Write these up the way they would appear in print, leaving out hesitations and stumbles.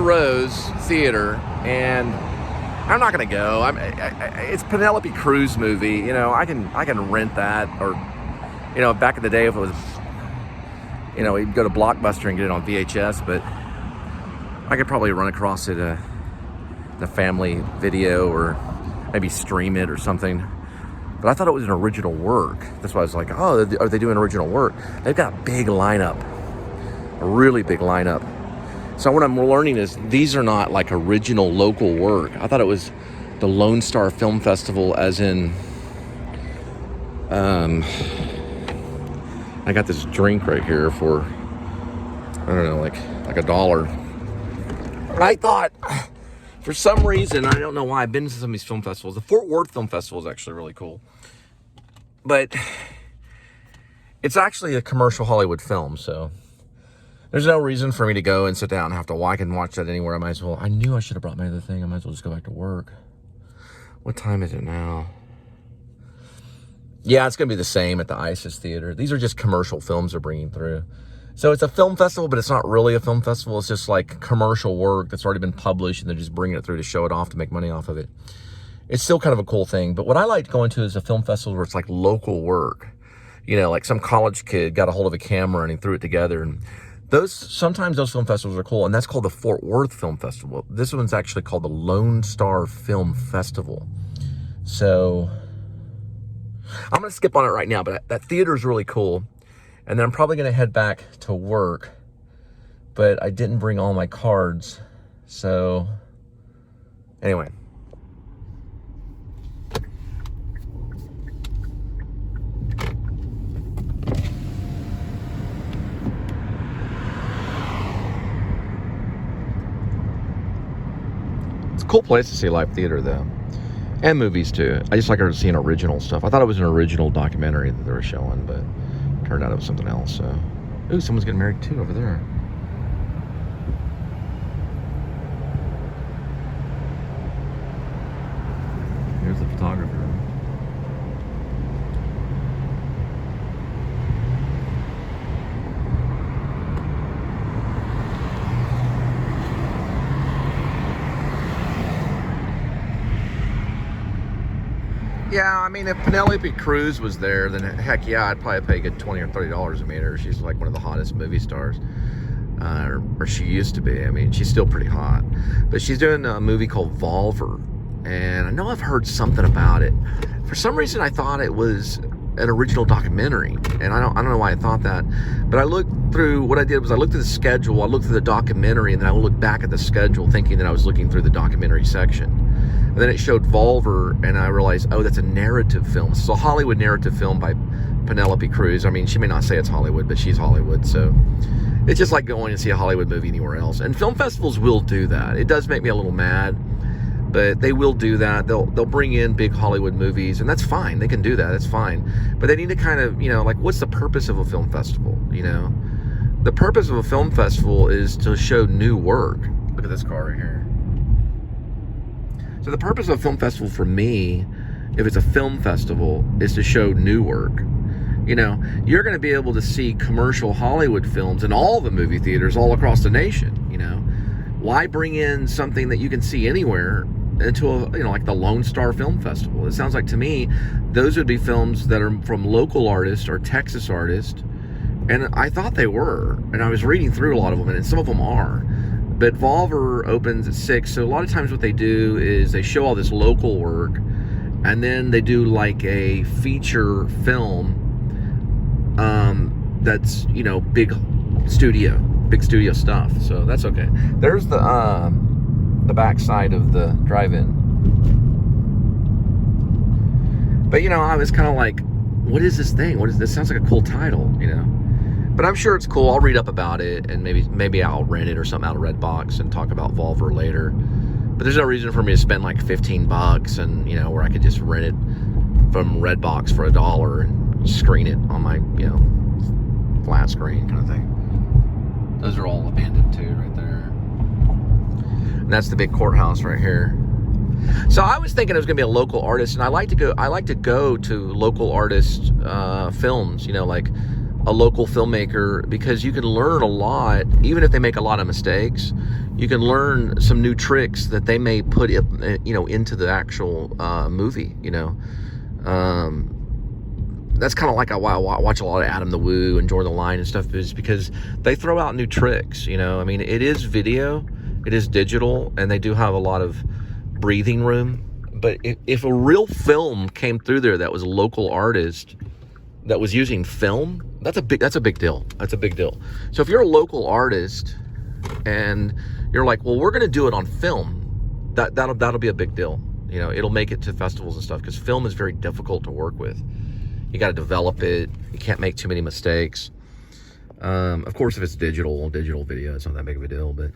Rose Theater, and I'm not gonna go. It's Penelope Cruz movie. You know, I can rent that, or you know, back in the day if it was, you know, you'd go to Blockbuster and get it on VHS, but I could probably run across it in a family video or maybe stream it or something. But I thought it was an original work. That's why I was like, oh, are they doing original work? They've got a big lineup, a really big lineup. So what I'm learning is these are not like original local work. I thought it was the Lone Star Film Festival, as in, I got this drink right here for, I don't know, like $1. I thought, for some reason, I don't know why, I've been to some of these film festivals. The Fort Worth Film Festival is actually really cool. But it's actually a commercial Hollywood film, so there's no reason for me to go and sit down and have to, I can watch that anywhere. I might as well, I knew I should have brought my other thing. I might as well just go back to work. What time is it now? Yeah, it's going to be the same at the ISIS Theater. These are just commercial films they're bringing through. So it's a film festival, but it's not really a film festival. It's just like commercial work that's already been published, and they're just bringing it through to show it off to make money off of it. It's still kind of a cool thing. But what I like going to is a film festival where it's like local work. You know, like some college kid got a hold of a camera and he threw it together. And sometimes those film festivals are cool, and that's called the Fort Worth Film Festival. This one's actually called the Lone Star Film Festival. So I'm going to skip on it right now, but that theater is really cool. And then I'm probably going to head back to work, but I didn't bring all my cards. So anyway. It's a cool place to see live theater, though. And movies, too. I just like seeing original stuff. I thought it was an original documentary that they were showing, but turned out it was something else. So, ooh, someone's getting married, too, over there. Here's the photographer. Yeah, I mean, if Penelope Cruz was there, then heck yeah, I'd probably pay a good $20 or $30 a meet her. She's like one of the hottest movie stars, or she used to be. I mean, she's still pretty hot, but she's doing a movie called Volver, and I know I've heard something about it. For some reason, I thought it was an original documentary, and I don't know why I thought that, but I looked through, what I did was I looked at the schedule, I looked through the documentary, and then I looked back at the schedule thinking that I was looking through the documentary section. And then it showed Volver, and I realized, oh, that's a narrative film. It's a Hollywood narrative film by Penelope Cruz. I mean, she may not say it's Hollywood, but she's Hollywood, so it's just like going and see a Hollywood movie anywhere else. And film festivals will do that. It does make me a little mad, but they will do that. They'll bring in big Hollywood movies, and that's fine. They can do that. That's fine. But they need to kind of, you know, like, what's the purpose of a film festival, you know? The purpose of a film festival is to show new work. Look at this car right here. So the purpose of a film festival for me, if it's a film festival, is to show new work. You know, you're going to be able to see commercial Hollywood films in all the movie theaters all across the nation, you know. Why bring in something that you can see anywhere into a, you know, like the Lone Star Film Festival? It sounds like to me, those would be films that are from local artists or Texas artists. And I thought they were. And I was reading through a lot of them, and some of them are. But Volver opens at 6, so a lot of times what they do is they show all this local work, and then they do like a feature film that's, you know, big studio stuff. So that's okay. There's the back side of the drive-in. But, you know, I was kind of like, what is this thing? What is this? Sounds like a cool title, you know? But I'm sure it's cool. I'll read up about it, and maybe I'll rent it or something out of Redbox and talk about Volver later. But there's no reason for me to spend like $15 and, you know, where I could just rent it from Redbox for $1 and screen it on my, you know, flat screen kind of thing. Those are all abandoned too right there. And that's the big courthouse right here. So I was thinking it was going to be a local artist, and I like to go to local artist films, you know, like a local filmmaker, because you can learn a lot, even if they make a lot of mistakes. You can learn some new tricks that they may put into the actual movie. That's kind of like why I watch a lot of Adam the Woo and Jordan the Lion and stuff, is because they throw out new tricks. I mean, it is video, it is digital, and they do have a lot of breathing room. But if a real film came through there that was a local artist that was using film, that's a big deal. That's a big deal. So if you're a local artist and you're like, well, we're going to do it on film, that'll be a big deal. It'll make it to festivals and stuff, because film is very difficult to work with. You got to develop it. You can't make too many mistakes. Of course, if it's digital video, it's not that big of a deal. But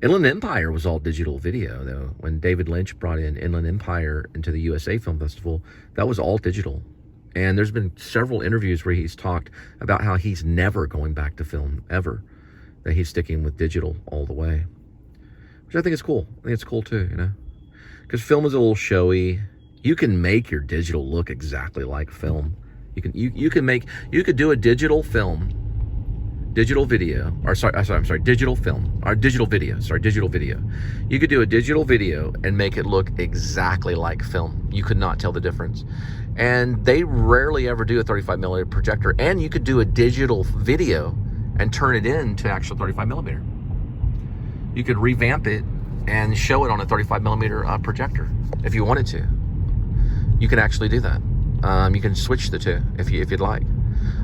Inland Empire was all digital video, though. When David Lynch brought in Inland Empire into the USA Film Festival, that was all digital. And there's been several interviews where he's talked about how he's never going back to film, ever. That he's sticking with digital all the way. Which I think is cool. I think it's cool too, because film is a little showy. You can make your digital look exactly like film. You could do a digital film, digital video, digital film, or digital video. You could do a digital video and make it look exactly like film. You could not tell the difference. And they rarely ever do a 35 millimeter projector. And you could do a digital video and turn it into actual 35 millimeter. You could revamp it and show it on a 35 millimeter projector if you wanted to. You can actually do that. You can switch the two if you'd like.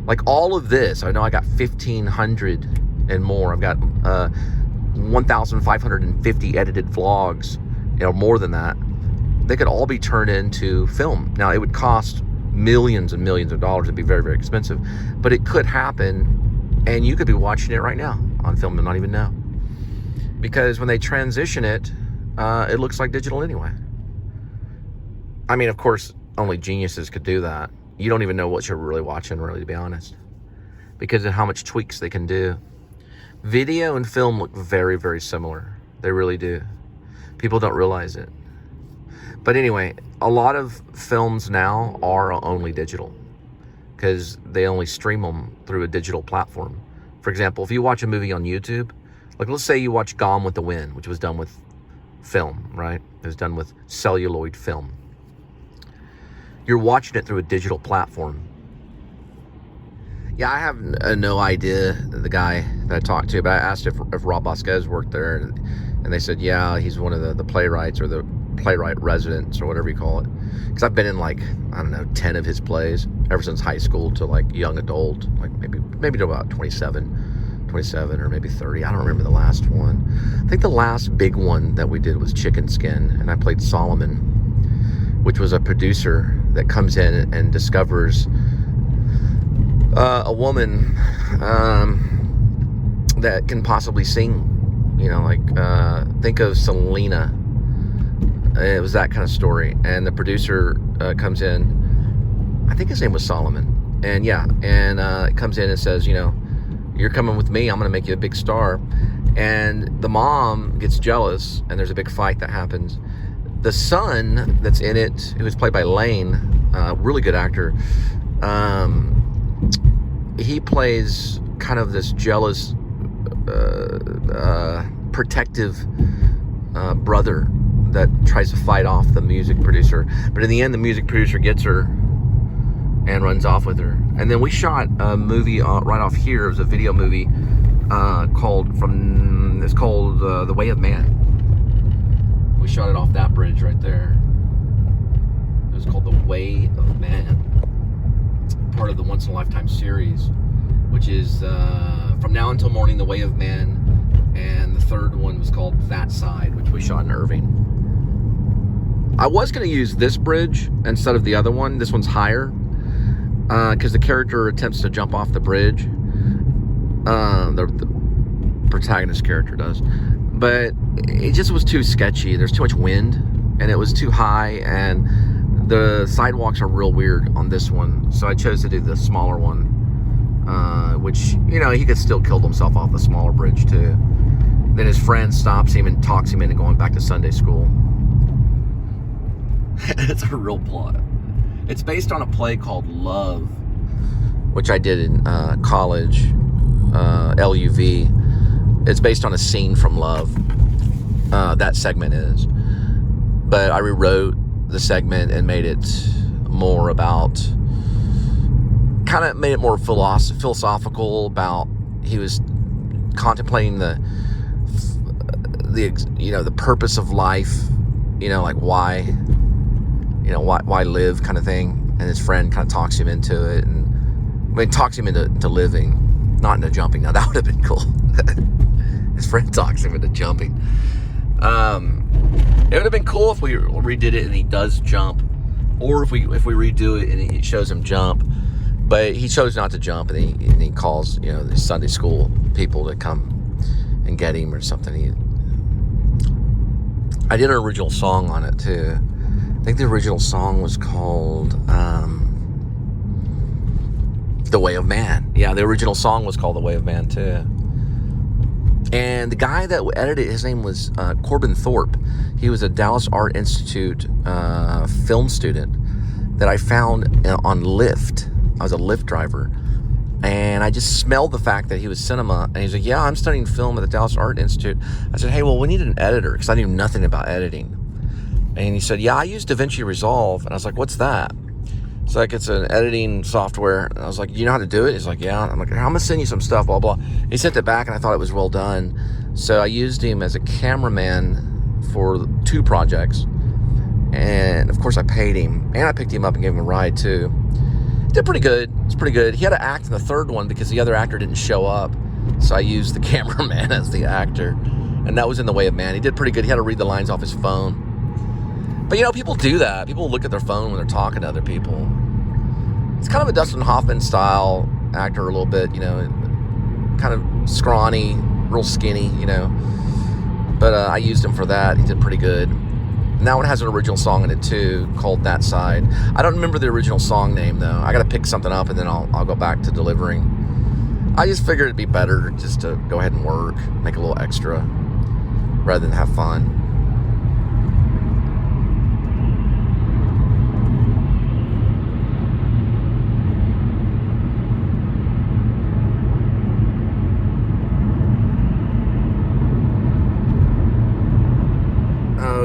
Like all of this, I know I got 1,500 and more. I've got 1,550 edited vlogs, more than that. They could all be turned into film. Now, it would cost millions and millions of dollars and be very, very expensive, but it could happen, and you could be watching it right now on film and not even know. Because when they transition it, it looks like digital anyway. I mean, of course, only geniuses could do that. You don't even know what you're really watching, really, to be honest, because of how much tweaks they can do. Video and film look very, very similar. They really do. People don't realize it. But anyway, a lot of films now are only digital because they only stream them through a digital platform. For example, if you watch a movie on YouTube, like let's say you watch Gone with the Wind, which was done with film, right? It was done with celluloid film. You're watching it through a digital platform. Yeah, I have no idea, the guy that I talked to, but I asked if Rob Vasquez worked there, and they said, yeah, he's one of the playwrights or the playwright residents or whatever you call it. Because I've been in 10 of his plays ever since high school to young adult, maybe to about 27 or maybe 30. I don't remember the last one. I think the last big one that we did was Chicken Skin, and I played Solomon, which was a producer that comes in and discovers a woman that can possibly sing. Think of Selena. It was that kind of story. And the producer comes in, I think his name was Solomon. And comes in and says, you're coming with me, I'm going to make you a big star. And the mom gets jealous, and there's a big fight that happens. The son that's in it, who is played by Lane, really good actor, he plays kind of this jealous, protective brother that tries to fight off the music producer. But in the end, the music producer gets her and runs off with her. And then we shot a movie right off here. It was a video movie called The Way of Man. We shot it off that bridge right there. It was called The Way of Man. Part of the Once in a Lifetime series, which is From Now Until Morning, The Way of Man. And the third one was called That Side, which we shot in Irving. I was going to use this bridge instead of the other one. This one's higher because the character attempts to jump off the bridge. The protagonist character does. But it just was too sketchy. There's too much wind, and it was too high, and the sidewalks are real weird on this one. So I chose to do the smaller one, which, he could still kill himself off the smaller bridge too. Then his friend stops him and talks him into going back to Sunday school. It's a real plot. It's based on a play called Love, which I did in college, LUV. It's based on a scene from Love. That segment is. But I rewrote the segment and made it more about, kind of made it more philosophical about, he was contemplating the purpose of life, like why live kind of thing. And his friend kind of talks him into it, and talks him into living, not into jumping. Now that would have been cool. His friend talks him into jumping. It would have been cool if we redid it and he does jump, or if we redo it and it shows him jump. But he chose not to jump, and he calls the Sunday school people to come and get him or something. I did an original song on it too. I think the original song was called The Way of Man. Yeah, the original song was called The Way of Man too. And the guy that edited it, his name was Corbin Thorpe. He was a Dallas Art Institute film student that I found on Lyft. I was a Lyft driver. And I just smelled the fact that he was cinema. And he's like, yeah, I'm studying film at the Dallas Art Institute. I said, hey, well, we need an editor, because I knew nothing about editing. And he said, yeah, I use DaVinci Resolve. And I was like, what's that? It's like, it's an editing software. And I was like, you know how to do it? He's like, yeah. I'm like, I'm going to send you some stuff, blah, blah. He sent it back, and I thought it was well done. So I used him as a cameraman for 2 projects. And, of course, I paid him. And I picked him up and gave him a ride, too. Did pretty good. It's pretty good. He had to act in the 3rd one because the other actor didn't show up. So I used the cameraman as the actor. And that was in The Way of Man. He did pretty good. He had to read the lines off his phone. But, people do that. People look at their phone when they're talking to other people. It's kind of a Dustin Hoffman style actor a little bit, kind of scrawny, real skinny, But I used him for that. He did pretty good. And that one has an original song in it too, called That Side. I don't remember the original song name though. I got to pick something up and then I'll go back to delivering. I just figured it'd be better just to go ahead and work, make a little extra, rather than have fun.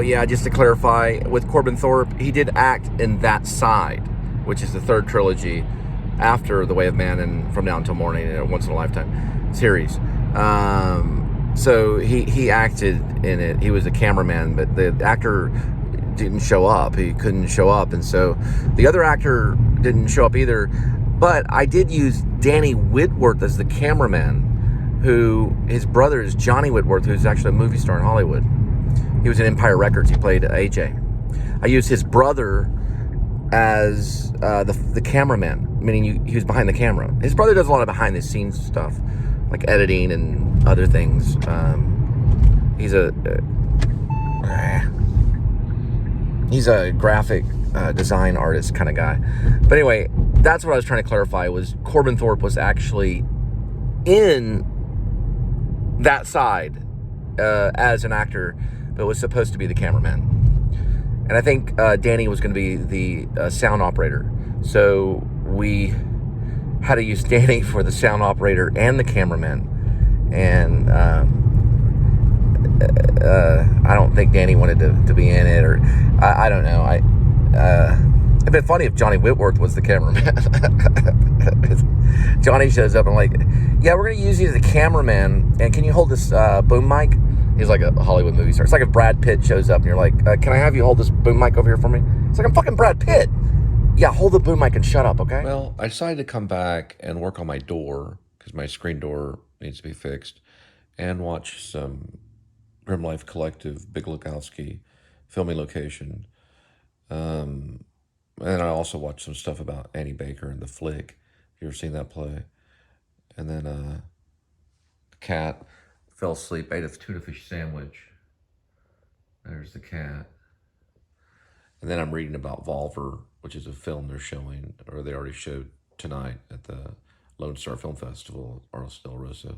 Yeah, just to clarify, with Corbin Thorpe, he did act in That Side, which is the 3rd trilogy after The Way of Man and From Now Until Morning, and Once in a Lifetime series. So he acted in it. He was a cameraman, but the actor didn't show up. He couldn't show up, and so the other actor didn't show up either. But I did use Danny Whitworth as the cameraman, who his brother is Johnny Whitworth, who's actually a movie star in Hollywood. He was in Empire Records. He played AJ. I used his brother as the cameraman, meaning he was behind the camera. His brother does a lot of behind-the-scenes stuff, like editing and other things. He's a graphic design artist kind of guy. But anyway, that's what I was trying to clarify, was Corbin Thorpe was actually in That Side as an actor, but was supposed to be the cameraman. And I think Danny was going to be the sound operator. So we had to use Danny for the sound operator and the cameraman. And I don't think Danny wanted to be in it, or I don't know. It'd been funny if Johnny Whitworth was the cameraman. Johnny shows up and like, yeah, we're going to use you as a cameraman, and can you hold this boom mic? He's like a Hollywood movie star. It's like if Brad Pitt shows up and you're like, can I have you hold this boom mic over here for me? It's like, I'm fucking Brad Pitt. Yeah, hold the boom mic and shut up, okay? Well, I decided to come back and work on my door, because my screen door needs to be fixed, and watch some Grim Life Collective, Big Lebowski, filming location. And I also watched some stuff about Annie Baker and The Flick. You ever seen that play? And then the cat fell asleep, ate a tuna fish sandwich. There's the cat. And then I'm reading about Volver, which is a film they're showing, or they already showed tonight at the Lone Star Film Festival, Arles Del Rosa.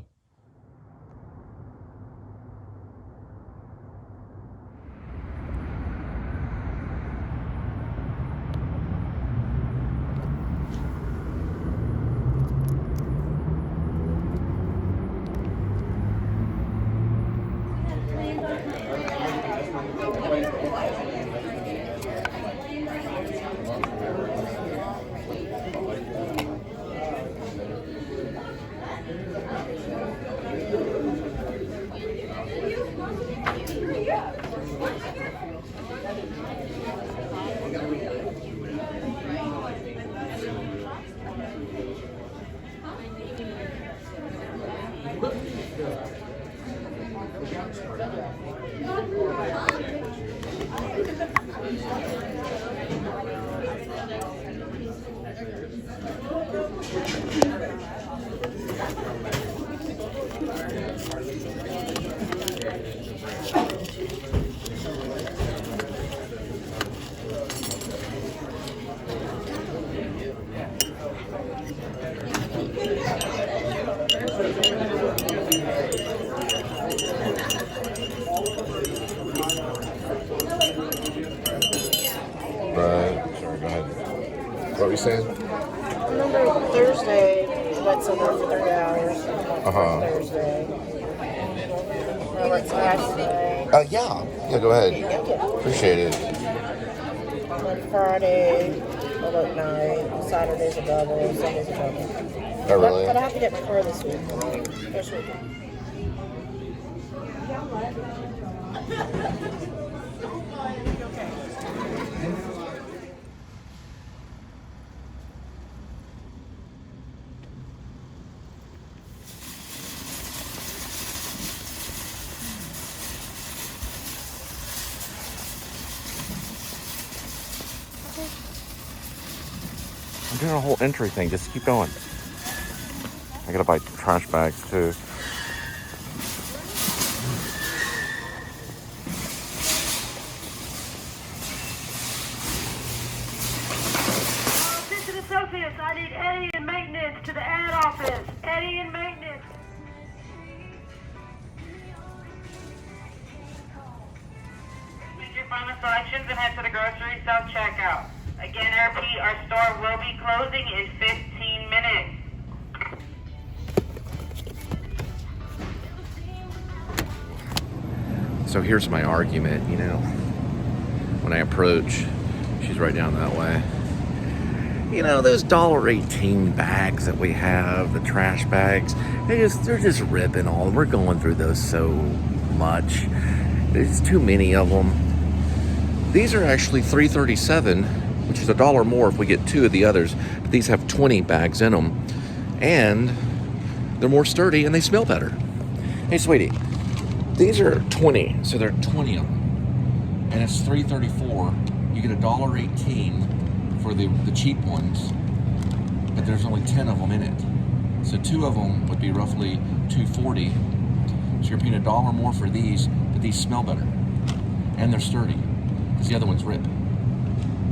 Sorry, go ahead. What were you saying? I remember Thursday, I went somewhere for 3 hours. Thursday. I went Saturday. Yeah, go ahead. Appreciate it. Then Friday, I work night. Saturday's a double. Sunday's a double. Oh, really? But I have to get my car this week. This week. I'm doing a whole entry thing. Just keep going. I gotta buy trash bags too. Attention associates, I need Eddie in maintenance to the ad office. Eddie in maintenance. Make your final selections and head to the grocery self-checkout. Again, I repeat, our store will be closing in 15 minutes. So here's my argument, when I approach, she's right down that way. Those $1.18 bags that we have, the trash bags, they're just ripping all them. We're going through those so much. There's too many of them. These are actually $3.37, which is $1 more if we get 2 of the others. But these have 20 bags in them, and they're more sturdy and they smell better. Hey, sweetie, these are 20, so there are 20 of them, and it's $3.34. You get $1.18 for the cheap ones, but there's only 10 of them in it. So 2 of them would be roughly $2.40. So you're paying $1 more for these, but these smell better, and they're sturdy, because the other ones rip.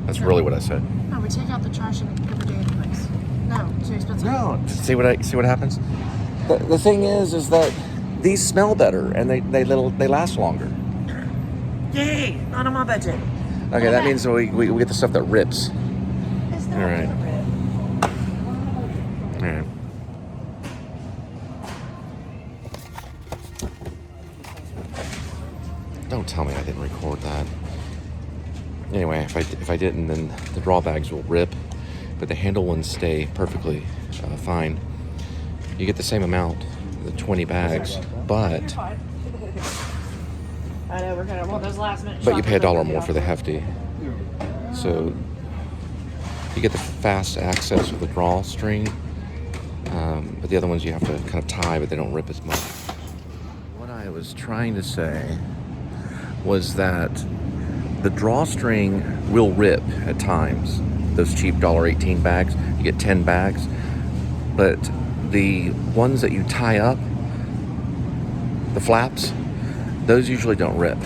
That's really what I said. No, we take out the trash every day anyways. No, too expensive. No, see what happens. The thing is that these smell better and they last longer. Yay! Not on my budget. Okay, that means we get the stuff that rips. It's All right. All right. Don't tell me I didn't record that. Anyway, if I didn't, then the raw bags will rip, but the handle ones stay perfectly fine. You get the same amount, the 20 bags, but I know we're kind of those last minute. you pay $1 more for the hefty. So you get the fast access with the drawstring, but the other ones you have to kind of tie, but they don't rip as much. What I was trying to say was that the drawstring will rip at times. Those cheap $1.18 bags, you get 10 bags, but the ones that you tie up, the flaps, those usually don't rip.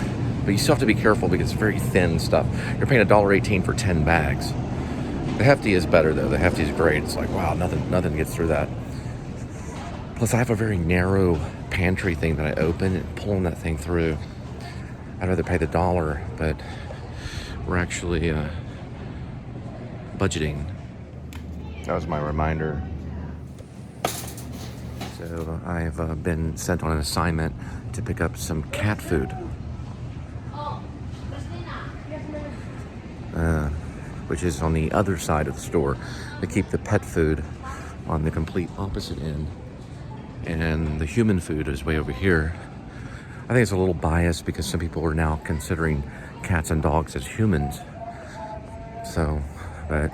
But you still have to be careful because it's very thin stuff. You're paying $1.18 for 10 bags. The hefty is better though. The hefty is great. It's like, wow, nothing gets through that. Plus I have a very narrow pantry thing that I open and pulling that thing through. I'd rather pay the $1, but we're actually budgeting. That was my reminder. So I've been sent on an assignment to pick up some cat food. Which is on the other side of the store. They keep the pet food on the complete opposite end, and the human food is way over here. I think it's a little biased because some people are now considering cats and dogs as humans. So, but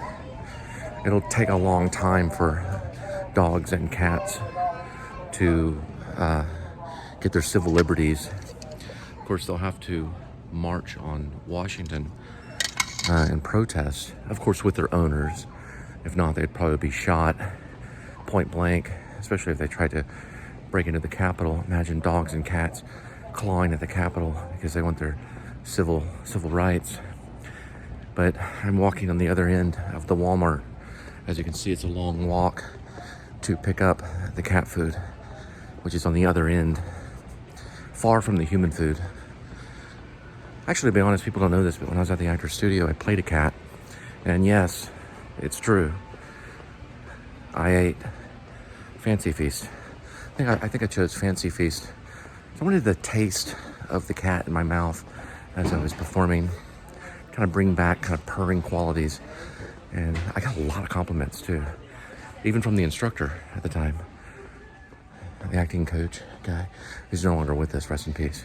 it'll take a long time for dogs and cats to get their civil liberties. Of course, they'll have to march on Washington and protest, of course, with their owners. If not, they'd probably be shot point blank, especially if they tried to break into the Capitol. Imagine dogs and cats clawing at the Capitol because they want their civil rights. But I'm walking on the other end of the Walmart. As you can see, it's a long walk to pick up the cat food, which is on the other end, far from the human food. Actually, to be honest, people don't know this, but when I was at the actor's studio, I played a cat. And yes, it's true. I ate Fancy Feast. I think I chose Fancy Feast. I wanted the taste of the cat in my mouth as I was performing, kind of bring back kind of purring qualities. And I got a lot of compliments too, even from the instructor at the time, the acting coach guy, who's no longer with us, rest in peace.